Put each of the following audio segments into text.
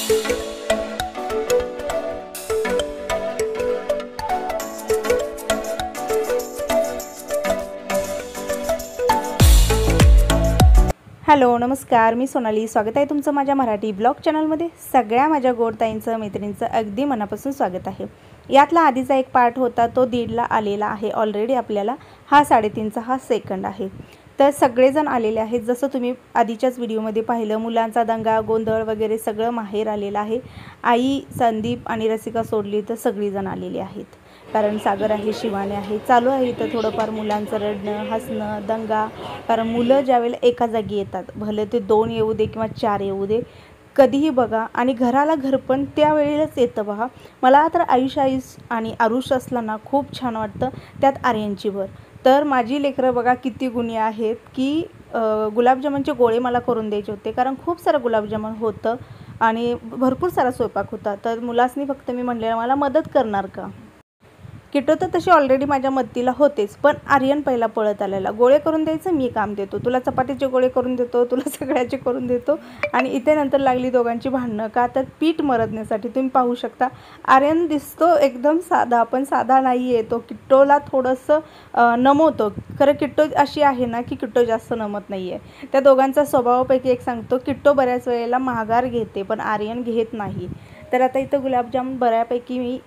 Hello नमस्कार, मी सोनाली. स्वागत आहे तुमचं माझ्या मराठी ब्लॉग चॅनलमध्ये. सगळ्या माझ्या गोडताईंचं मैत्रिणींचं अगदी मनापासून स्वागत आहे. यातला आधीचा एक पार्ट होता तो 1:30ला आलेला आहे ऑलरेडी आपल्याला. हा 3:30चा हा सेकंड आहे. तर सगळेजण आलेले आहेत. जसं तुम्ही आधीच्याच व्हिडिओमध्ये पाहिलं, मुलांचा दंगा गोंधळ वगैरे सगळं माहेर आलेलं आहे. आई, संदीप आणि रसिका सोडली तर सगळीजण आलेली आहेत. कारण सागर आहे, शिवाने आहे, चालू आहे इथं थोडंफार मुलांचं रडणं हसणं दंगा. कारण मुलं ज्यावेळेला एका जागी येतात, भले ते 2 येऊ दे किंवा 4 येऊ दे, कधीही बघा आणि घराला घर पण त्यावेळेलाच येतं बघा. मला तर आयुष आणि आरुष असला ना खूप छान वाटतं, त्यात आर्यनची भर. तर माझी लेकरं बघा किती गुणी आहेत की गुलाबजामुनचे गोळे मला करून द्यायचे होते, कारण खूप सारं गुलाबजामुन होतं आणि भरपूर सारा स्वयंपाक होता. तर मुलासनी फक्त मी म्हटलेलं मला मदत करणार का. किट्टू तर तशी ऑलरेडी माझ्या मदतीला होतेच, पण आर्यन पहिला पळत आलेला. गोळे करून द्यायचं, मी काम देतो, तुला चपातीचे गोळे करून देतो, तुला सगळ्याचे करून देतो. आणि इथे नंतर लागली दोघांची भांडणं. का तर पीठ मरदण्यासाठी. तुम्ही पाहू शकता आर्यन दिसतो एकदम साधा, पण साधा नाही आहे तो. किट्टूला थोडंसं नमवतो. खरं किट्टू अशी आहे ना की किट्टू जास्त नमत नाही आहे. त्या दोघांचा स्वभावापैकी एक सांगतो, किट्टू बऱ्याच वेळेला माघार घेते पण आर्यन घेत नाही. तर आता इथं गुलाबजामुन बऱ्यापैकी मी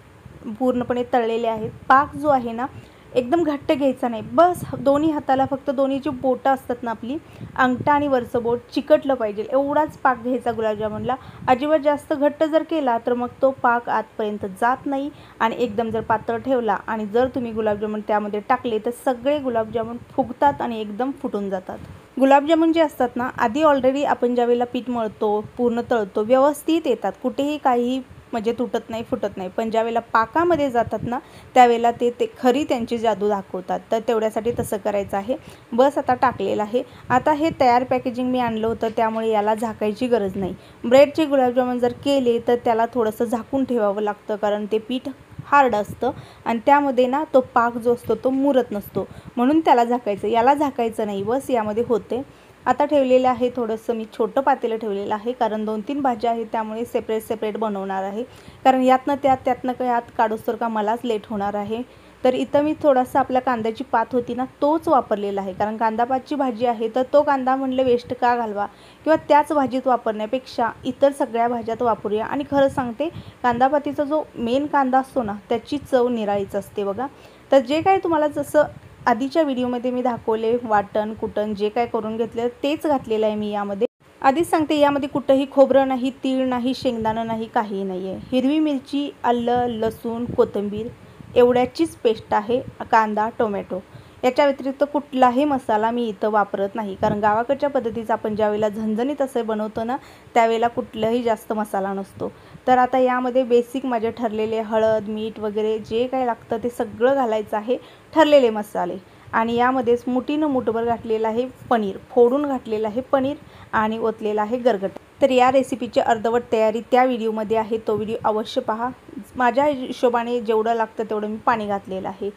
पूर्णपणे तळलेले आहेत. पाक जो आहे ना एकदम घट्ट घ्यायचा नाही, बस दोन्ही हाताला फक्त दोन्हीची बोटं असतात ना आपली, अंगठा आणि वरचं बोट चिकटलं पाहिजे एवढाच पाक घ्यायचा गुलाबजामुनला. अजिबात जास्त घट्ट जर केला तर मग तो पाक आतपर्यंत जात नाही. आणि एकदम जर पातळ ठेवला आणि जर तुम्ही गुलाबजामुन त्यामध्ये टाकले तर सगळे गुलाबजामुन फुगतात आणि एकदम फुटून जातात. गुलाबजामुन जे असतात ना आधी ऑलरेडी आपण ज्यावेळेला पीठ मळतो पूर्ण तळतो व्यवस्थित येतात, कुठेही काही म्हणजे तुटत नाही फुटत नाही. पण ज्यावेळेला पाकामध्ये जातात ना त्यावेळेला ते खरी त्यांची जादू दाखवतात. तर तेवढ्यासाठी तसं करायचं आहे. बस आता टाकलेलं आहे. आता हे तयार पॅकेजिंग मी आणलं होतं त्यामुळे याला झाकायची गरज नाही. ब्रेडचे गुलाबजामुन जर केले तर त्याला थोडंसं झाकून ठेवावं लागतं, कारण ते पीठ हार्ड असतं आणि त्यामध्ये ना तो पाक जो असतो तो मुरत नसतो, म्हणून त्याला झाकायचं. याला झाकायचं नाही, बस यामध्ये होते. आता ठेवलेलं आहे थोडंसं मी छोटं पातेलं ठेवलेलं आहे, कारण 2-3 भाज्या आहेत त्यामुळे सेपरेट बनवणार आहे. कारण यातनं त्यातनं यात काढूस्तोवर का मलाच लेट होणार आहे. तर इथं मी थोडासा आपल्या कांद्याची पात होती ना तोच वापरलेला आहे, कारण कांदापातची भाजी आहे तर तो कांदा म्हणलं वेस्ट का घालवा, किंवा त्याच भाजीत वापरण्यापेक्षा इतर सगळ्या भाज्यात वापरूया. आणि खरं सांगते कांदापातीचा जो मेन कांदा असतो ना त्याची चव निराळीच असते बघा. तर जे काही तुम्हाला जसं आधीच्या व्हिडिओमध्ये मी दाखवले वाटण कुटण जे काय करून घेतलं तेच घातलेलं आहे मी यामध्ये. आधीच सांगते यामध्ये कुठंही खोबरं नाही, तीळ नाही, शेंगदाणं नाही, काहीही नाही आहे. हिरवी मिरची, आलं, लसूण, कोथिंबीर एवढ्याचीच पेस्ट आहे. कांदा, टोमॅटो, याच्या व्यतिरिक्त कुठलाही मसाला मी इथं वापरत नाही, कारण गावाकडच्या पद्धतीचं आपण ज्यावेळेला झणझणीत असं बनवतो ना त्यावेळेला कुठलाही जास्त मसाला नसतो. तर आता यामध्ये बेसिक माझे ठरलेले हळद मीठ वगैरे जे काय लागतं ते सगळं घालायचं आहे, ठरलेले मसाले. आणि यामध्येच मुठीनं मुठभर घातलेलं आहे पनीर, फोडून घातलेलं आहे पनीर आणि ओतलेलं आहे गरगट. तर या रेसिपीची अर्धवट तयारी त्या व्हिडिओमध्ये आहे, तो व्हिडिओ अवश्य पहा. माझ्या हिशोबाने जेवढं लागतं तेवढं मी पाणी घातलेलं आहे.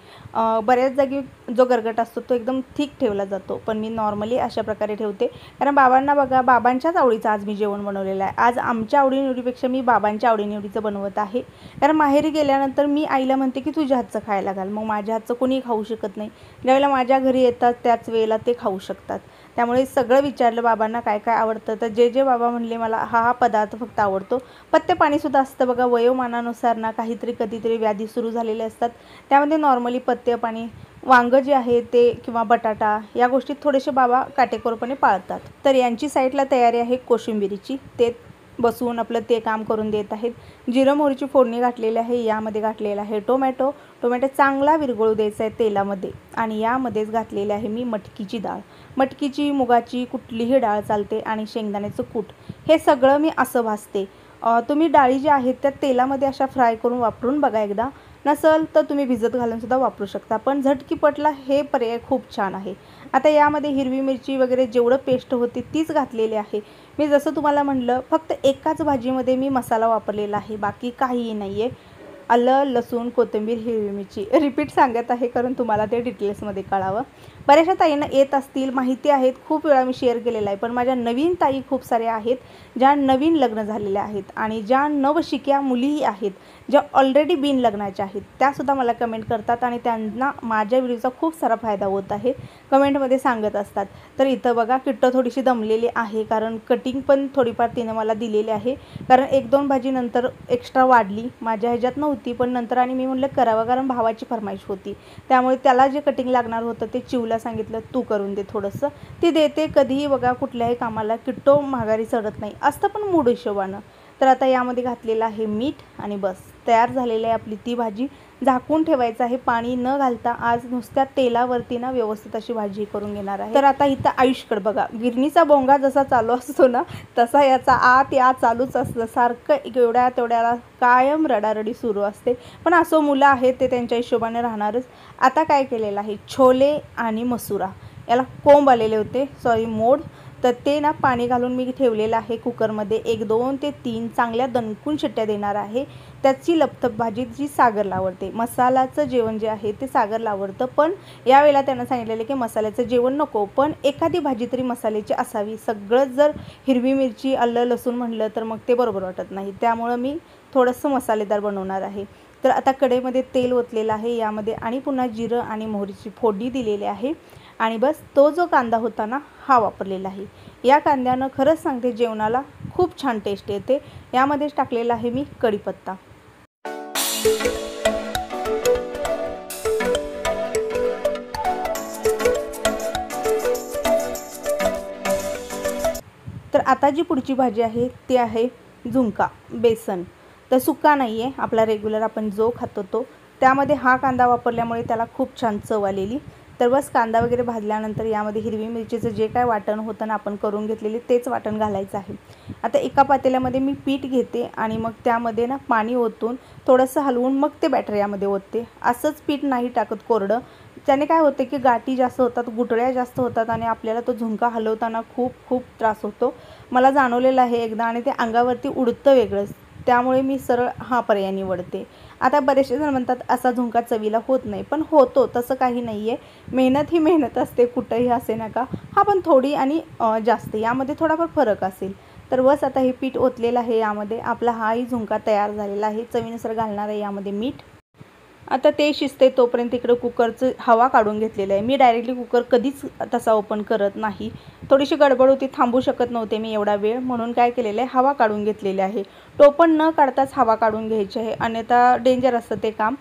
बऱ्याच जागी जो गरगट असतो तो एकदम थिक ठेवला जातो, पण मी नॉर्मली अशा प्रकारे ठेवते, कारण बाबांना बघा बाबांच्याच आवडीचं आज मी जेवण बनवलेलं आहे. आज आमच्या आवडीनिवडीपेक्षा मी बाबांच्या आवडीनिवडीचं बनवत आहे. कारण माहेरी गेल्यानंतर मी आईला म्हणते की तुझ्या हातचं खायला घाल, मग माझ्या हातचं कोणी खाऊ शकत नाही. ज्यावेळेला माझ्या घरी येतात त्याच वेळेला ते खाऊ शकतात. त्यामुळे सगळं विचारलं बाबांना काय काय आवडतं, तर जे बाबा म्हणले मला हा पदार्थ फक्त आवडतो. पत्ते पाणीसुद्धा असतं बघा, वयोमानानुसार ना काहीतरी कधीतरी व्याधी सुरू झालेले असतात, त्यामध्ये नॉर्मली पत्ते पाणी वांगं जे आहे ते किंवा बटाटा या गोष्टीत थोडेसे बाबा काटेकोरपणे पाळतात. तर यांची साईडला तयारी आहे कोशिंबिरीची, ते बसून आपलं ते काम करून देत आहेत. जिरं मोहरीची फोडणी घातलेली आहे. यामध्ये घातलेला आहे टोमॅटो चांगला विरघळू द्यायचा आहे तेलामध्ये. आणि यामध्येच घातलेली आहे मी मटकीची डाळ, मटकीची मुगाची कुठलीही डाळ चालते, आणि शेंगदाण्याचं कूट. हे सगळं मी असं भाजते. तुम्ही डाळी ज्या आहेत त्या तेलामध्ये अशा फ्राय करून वापरून बघा एकदा, नसेल तर तुम्ही भिजत घालूनसुद्धा वापरू शकता, पण झटकीपटला हे पर्याय खूप छान आहे. आता यामध्ये हिरवी मिरची वगैरे जेवढं पेस्ट होती तीच घातलेली आहे. मी जसं तुम्हाला म्हटलं फक्त एकाच भाजीमध्ये मी मसाला वापरलेला आहे, बाकी काहीही नाही आहे. आलं लसूण कोथिंबीर हिरवी मिरची रिपीट सांगत आहे कारण तुम्हाला ते डिटेल्समध्ये कळावं. बऱ्याचशा ताईंना येत असतील, माहिती आहेत, खूप वेळा मी शेअर केलेला आहे, पण माझ्या नवीन ताई खूप साऱ्या आहेत ज्या नवीन लग्न झालेल्या आहेत आणि ज्या नवशिक्या मुलीही आहेत ज्या ऑलरेडी बिन लग्नाच्या आहेत, त्यासुद्धा मला कमेंट करतात आणि त्यांना माझ्या व्हिडिओचा खूप सारा फायदा होत आहे, कमेंटमध्ये सांगत असतात। तर इथं बघा किट्ट थोडीशी दमलेली आहे, कारण कटिंग पण थोडीफार तिने मला दिलेली आहे, कारण 1-2 भाजी नंतर एक्स्ट्रा वाढली, माझ्या ह्याच्यात नव्हती, पण नंतर आणि मी म्हटलं करावं, कारण भावाची फरमाईश होती, त्यामुळे त्याला जे कटिंग लागणार होतं ते चिवला सांगितलं तू करून दे थोडंसं, ती देते कधीही बघा कुठल्याही कामाला किट्टो माघारी चढत नाही असतं, पण मूड हिशोबानं। तर आता यामध्ये घातलेलं आहे मीठ आणि बस तयार झालेली आहे आपली ती भाजी, झाकून ठेवायचं आहे, पाणी न घालता आज नुसत्या तेलावरती ना व्यवस्थित अशी भाजी करून घेणार आहे। तर आता इथं आयुषकडे बघा, गिरणीचा बोंगा जसा चालू असतो ना तसा याचा आत या चालूच असतं, सारखं एवढ्या तेवढ्याला कायम रडारडी सुरू असते, पण असो मुलं आहेत ते त्यांच्या हिशोबाने राहणारच। आता काय केलेलं आहे, छोले आणि मसुरा याला कोंब आलेले होते, सॉरी मोड, तर ते ना पाणी घालून मी ठेवलेलं आहे कुकरमध्ये, 1-2 ते 3 चांगल्या दणकून शिट्ट्या देणार आहे। त्याची लपथप भाजी जी सागरला आवडते, मसाल्याचं जेवण जे आहे ते सागरला आवडतं, पण यावेळेला त्यांना सांगितलेलं की मसाल्याचं जेवण नको, पण एखादी भाजी तरी मसाल्याची असावी, सगळंच जर हिरवी मिरची आलं लसूण म्हणलं तर मग ते बरोबर वाटत नाही, त्यामुळं मी थोडंसं मसालेदार बनवणार आहे। तर आता कढईमध्ये तेल ओतलेलं आहे, यामध्ये आणि पुन्हा जिरं आणि मोहरीची फोडणी दिलेली आहे आणि बस तो जो कांदा होता ना हा वापरलेला आहे। या कांद्यानं खरंच सांगते जेवणाला खूप छान टेस्ट येते। यामध्येच टाकलेला आहे मी कढीपत्ता। तर आता जी पुढची भाजी आहे ती आहे झुणका बेसन, तर सुक्का नाही आहे, आपला रेग्युलर आपण जो खातो तो, त्यामध्ये हा कांदा वापरल्यामुळे त्याला खूप छान चव आलेली। तर बस कांदा वगैरे भाजल्यानंतर यामध्ये हिरवी मिरचीचं जे काय वाटण होतं ना आपण करून घेतलेले तेच वाटण घालायचं आहे। आता एका पातेल्यामध्ये मी पीठ घेते आणि मग त्यामध्ये ना पाणी ओतून थोडंसं हलवून मग ते बॅटर यामध्ये ओतते, असंच पीठ नाही टाकत कोरडं, त्याने काय होते की गाठी जास्त होतात, गुठळ्या जास्त होतात आणि आपल्याला तो झुणका हलवताना खूप त्रास होतो, मला जाणवलेलं आहे एकदा, आणि ते अंगावरती उडतं वेगळंच, त्यामुळे मी सरळ हा पर्याय निवडते। आता बरेचसे जण म्हणतात असा झुणका चवीला होत नाही, पण होतो, तसं काही नाही आहे, मेहनत ही मेहनत असते कुठंही असे नका, हा पण थोडी आणि जास्त यामध्ये थोडाफार फरक असेल। तर बस आता हे पीठ ओतलेलं आहे, यामध्ये आपला हाही झुणका तयार झालेला आहे, चवीनुसार घालणार आहे यामध्ये मीठ। आता ते शिजते तोपर्यंत इकडे कुकरचं हवा काढून घेतलेलं आहे, मी डायरेक्टली कुकर कधीच तसा ओपन करत नाही, थोडीशी गडबड होती, थांबू शकत नव्हते मी एवढा वेळ, म्हणून काय केलेलं आहे हवा काढून घेतलेली आहे, टोपण न काढताच हवा काढून घ्यायची आहे, अन्यथा डेंजर असतं ते काम।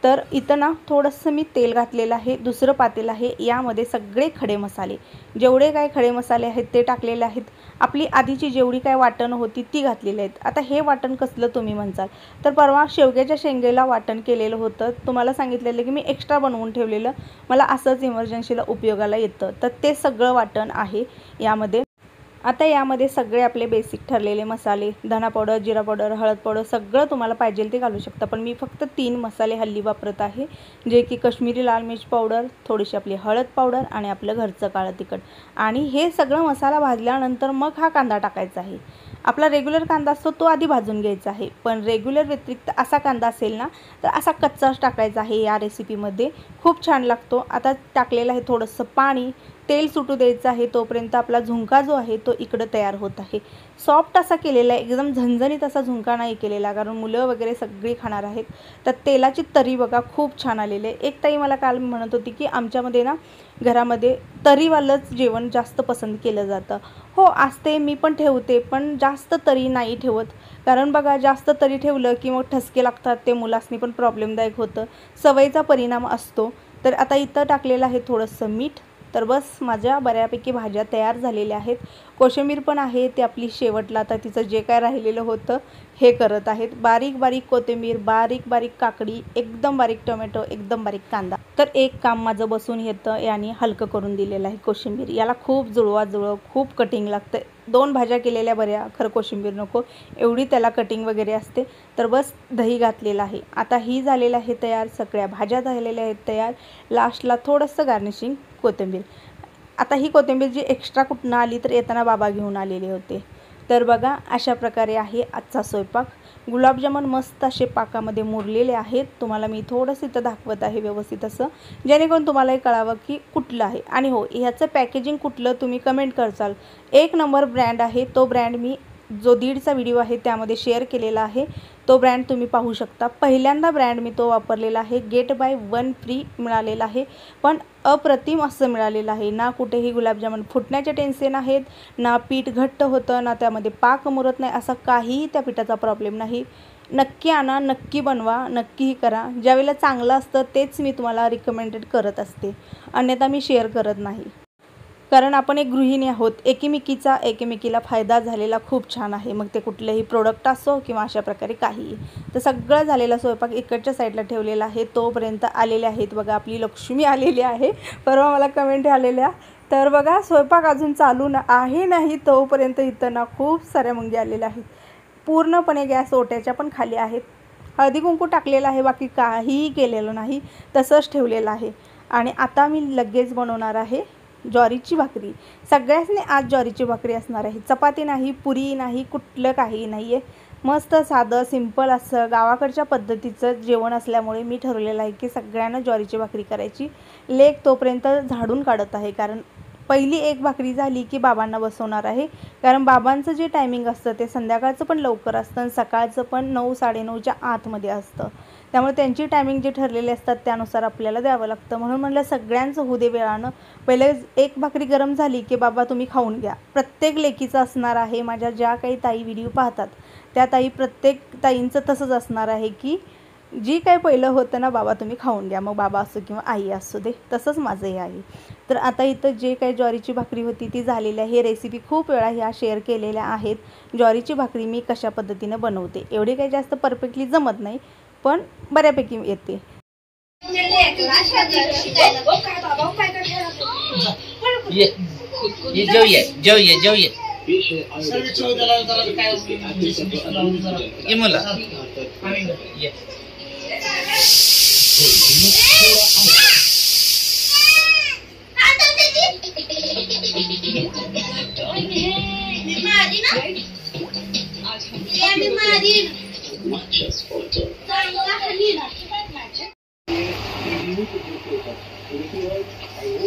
तर इथं ना थोडंसं मी तेल घातलेलं आहे, दुसरं पातेलं आहे, यामध्ये सगळे खडे मसाले जेवढे काय खडे मसाले आहेत ते टाकलेले आहेत, आपली आधीची जेवढी काय वाटण होती ती घातलेली आहेत। आता हे वाटण कसलं तुम्ही म्हणसाल, तर परवा शेवग्याच्या शेंगेला वाटण केलेलं होतं, तुम्हाला सांगितलेलं की मी एक्स्ट्रा बनवून ठेवलेलं, मला असंच इमर्जन्सीला उपयोगाला येतं, तर ते सगळं वाटण आहे यामध्ये। आता यामध्ये सगळे आपले बेसिक ठरलेले मसाले, धना पावडर, जिरा पावडर, हळद पावडर, सगळं तुम्हाला पाहिजे ते घालू शकता, पण मी फक्त 3 मसाले हल्ली वापरत आहे, जे की काश्मीरी लाल मिर्च पावडर, थोडीशी आपली हळद पावडर आणि आपलं घरचं काळं तिखट, आणि हे सगळं मसाला भाजल्यानंतर मग हा कांदा टाकायचा आहे। आपला रेग्युलर कांदा असतो तो आधी भाजून घ्यायचा आहे, पण रेग्युलर व्यतिरिक्त असा कांदा असेल ना तर असा कच्चाच टाकायचा आहे, या रेसिपीमध्ये खूप छान लागतो। आता टाकलेलं आहे थोडंसं पाणी, तेल सुटू द्यायचं आहे, तोपर्यंत आपला झुणका जो आहे तो इकडं तयार होत आहे, सॉफ्ट असा केलेला आहे, एकदम झणझणीत असा झुणका नाही केलेला, कारण मुलं वगैरे सगळी खाणार आहेत। तर तेलाची तरी बघा खूप छान आलेली आहे। एक ताई मला काल म्हणत होती की आमच्यामध्ये ना घरामध्ये तरीवालंच जेवण जास्त पसंत केलं जातं, हो असते, मी पण ठेवते, पण जास्त तरी नाही ठेवत, कारण बघा जास्त तरी ठेवलं की मग ठसके लागतात, ते मुलासनी पण प्रॉब्लेमदायक होतं, सवयीचा परिणाम असतो। तर आता इथं टाकलेलं आहे थोडंसं मीठ। तर बस माझ्या बऱ्यापैकी भाज्या तयार झालेल्या आहेत, कोशिंबीर पण आहे, ते आपली शेवटला आता तिचं जे काय राहिलेलं होतं हे करत आहेत, बारीक बारीक कोथिंबीर, बारीक बारीक काकडी, एकदम बारीक टोमॅटो, एकदम बारीक कांदा। तर एक काम माझं बसून येतं, याने हलकं करून दिलेलं आहे कोशिंबीर, याला खूप जुळवा खूप कटिंग लागतं, 2 भाज्या केलेल्या बऱ्या, खरं कोशिंबीर नको एवढी त्याला कटिंग वगैरे असते। तर बस दही घातलेलं आहे, आता ही झालेलं आहे तयार, सगळ्या भाज्या झालेल्या आहेत तयार, लास्टला थोडंसं गार्निशिंग कोथिंबीर। आता ही कोथिंबीर जी एक्स्ट्रा कुठनं आली तर येताना बाबा घेऊन आलेले होते, तर बघा अशा प्रकारे आहे आजचा स्वयंपाक। गुलाबजामुन मस्त असे पाकामध्ये मुरलेले आहेत। तुम्हाला मी थोडंसं इथं दाखवत आहे व्यवस्थित असं, जेणेकरून तुम्हालाही कळावं की कुठलं आहे। आणि हो, ह्याचं पॅकेजिंग कुठलं तुम्ही कमेंट करसाल। एक नंबर ब्रँड आहे तो ब्रँड मी जो 1.5चा व्हिडिओ आहे त्यामध्ये शेअर केलेला आहे। तो ब्रँड तुम्ही पाहू शकता। पहिल्यांदा ब्रँड मी तो वापरलेला आहे। गेट बाय वन फ्री मिळालेला आहे, पण अप्रतिम असं मिळालेलं आहे। ना कुठेही गुलाबजामुन फुटण्याचे टेन्शन आहेत, ना पीठ घट्ट होतं, ना त्यामध्ये पाक मुरत नाही, असा काहीही त्या पिठाचा प्रॉब्लेम नाही। नक्की आणा, नक्की बनवा, नक्कीही करा। ज्यावेळेला चांगलं असतं तेच मी तुम्हाला रिकमेंडेड करत असते, अन्यथा मी शेअर करत नाही। कारण आपण एक गृहिणी आहोत, एकीमेकीला फायदा झालेला खूप छान आहे। मग ते कुठलेही प्रोडक्ट असो किंवा अशा प्रकारे काही। तर सगळं झालेला स्वयंपाक इकडच्या साईडला ठेवलेला आहे। तोपर्यंत आलेले आहेत बघा आपली लक्ष्मी आलेली आहे। परवा मला कमेंट आलेल्या, तर बघा स्वयंपाक अजून चालू आहे नाही तोपर्यंत इथं ना खूप साऱ्या मुंगी आलेल्या आहेत। पूर्णपणे गॅस ओट्याच्या पण खाली आहेत। हळदी कुंकू टाकलेलं आहे, बाकी काहीही केलेलं नाही, तसंच ठेवलेलं आहे। आणि आता मी लगेच बनवणार आहे ज्वारीची भाकरी। सगळ्यांनी आज ज्वारीची भाकरी असणार आहे। चपाती नाही, पुरी नाही, कुठलं काही नाही आहे। मस्त साधं सिंपल असं गावाकडच्या पद्धतीचं जेवण असल्यामुळे मी ठरवलेलं आहे की सगळ्यांना ज्वारीची भाकरी करायची। लेक तोपर्यंत झाडून काढत आहे, कारण पहिली एक भाकरी झाली की बाबांना बसवणार आहे। कारण बाबांचं जे टायमिंग असतं ते संध्याकाळचं पण लवकर असतं आणि सकाळचं पण 9 साडेनऊच्या आतमध्ये असतं। त्यामुळे त्यांची टायमिंग जे ठरलेले असतात त्यानुसार आपल्याला द्यावं लागतं। म्हणून म्हटलं सगळ्यांचं होऊ दे वेळानं। पहिले एक भाकरी गरम झाली की बाबा तुम्ही खाऊन घ्या। प्रत्येक लेकीचं असणार आहे। माझ्या ज्या काही ताई व्हिडिओ पाहतात त्या ताई, प्रत्येक ताईंचं तसंच असणार आहे की जी काही पहिलं होतं ना, बाबा तुम्ही खाऊन घ्या, मग बाबा असो किंवा आई असू दे। तसंच माझंही आहे। तर आता इथं जे काही ज्वारीची भाकरी होती ती झालेली आहे। रेसिपी खूप वेळा ह्या शेअर केलेल्या आहेत। ज्वारीची भाकरी मी कशा पद्धतीने बनवते, एवढी काही जास्त परफेक्टली जमत नाही, पण बऱ्यापैकी येते।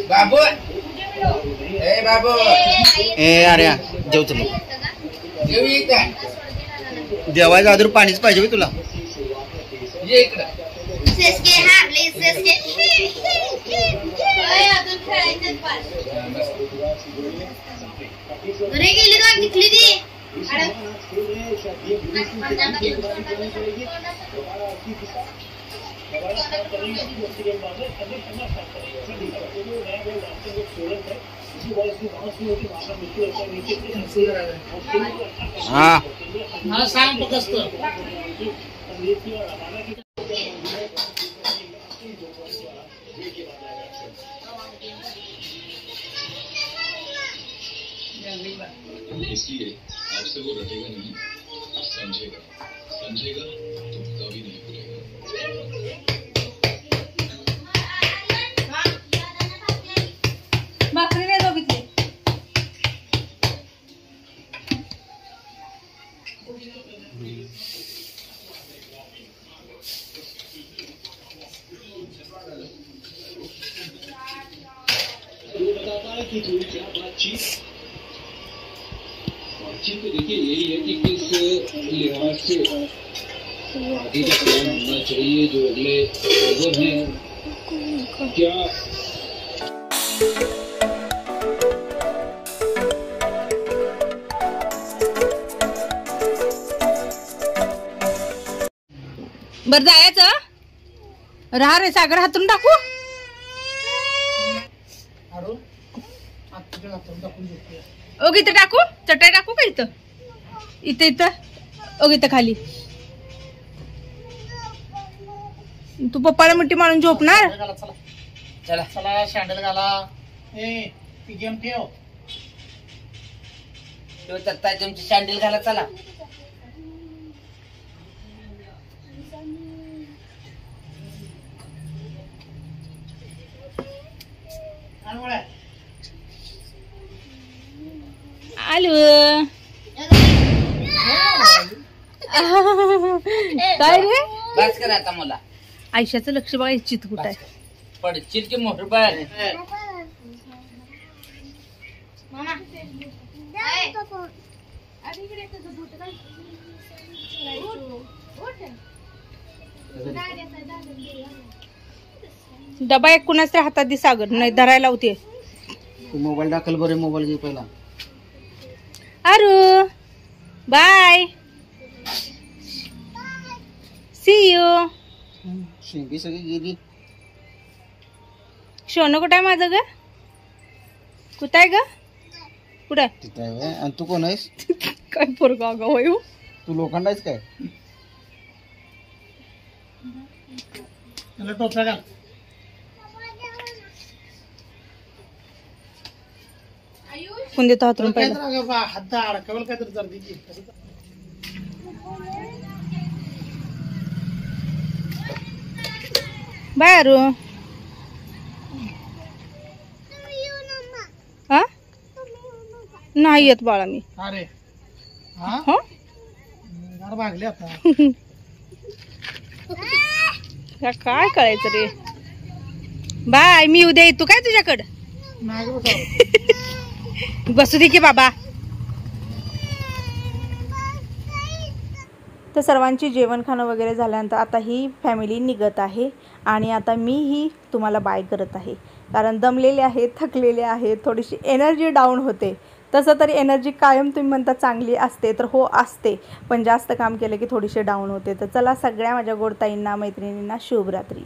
बाबू, ए बाबू, ए अरे जेव तुम्ही जेवायचं आदर पाणीच पाहिजे तुला। ये इकडं। हाँ हाँ सांग पकस्त। इसलिए आपसे वो रटेगा नहीं, समझेगा। समझेगा तो कभी नहीं भूलेगा। भाकरी नाही बघितली। बातचीत तो देखिए यही है कि किस लिहाज से आगे का प्लान होना चाहिए, जो अगले ओवर हैं क्या। बरं जायचं, राहा रे सागर, हातून टाकू। ओग इथं टाकू, चटाई टाकू का इथं? इथं ओग इथं खाली। तू पप्पाला मिठी मारून झोपणार? चला चला शँडल घाला। ए ती गेम ठेव। ताई तुमची शँडल घाला चला। आलो काय रे बस कर आता मला आयशाचं लक्ष बघा इच्छित कुठं आहे. पडशील की मोटर पण डबा एक कुणाच तरी हातात दे सागर, नाही धरायला होते. तू मोबाईल दाखल बरे, मोबाईल घे पहिला. अरू बाय, सी यू. शिंपी सगळी गेली. सोनं कुठं आहे माझं ग? कुठं आहे ग? कुठं आहे? तिथं आहे व्हय? आणि तू कोण आहेस? काय पोरगा ग होय हो? तू लोखंड आहेस काय? त्याला टोप्या घाल. कोण देतो हातरून काय पहिला? तर अगं बा, हात अडकावलं काय तर जर्दी की. बाय अरू. हा नाही येत बाळा मी. अरे हा हो गार भागले आता. काय करायचं रे. बाय, मी उद्या येतो काय तुझ्याकडं? नाही गं बसावं. बसू दे की बाबा. तर सर्वांची जेवण खाणं वगैरे झाल्यानंतर आता ही फॅमिली निघत आहे आणि आता मीही तुम्हाला बाय करत आहे, कारण दमलेले आहे, थकलेले आहे, थोडीशी एनर्जी डाऊन होते. तसं तरी एनर्जी कायम तुम्ही म्हणता चांगली असते, तर हो असते, पण जास्त काम केलं की थोडीशी डाऊन होते. तर चला सगळ्या माझ्या गोडताईंना मैत्रिणींना शुभरात्री.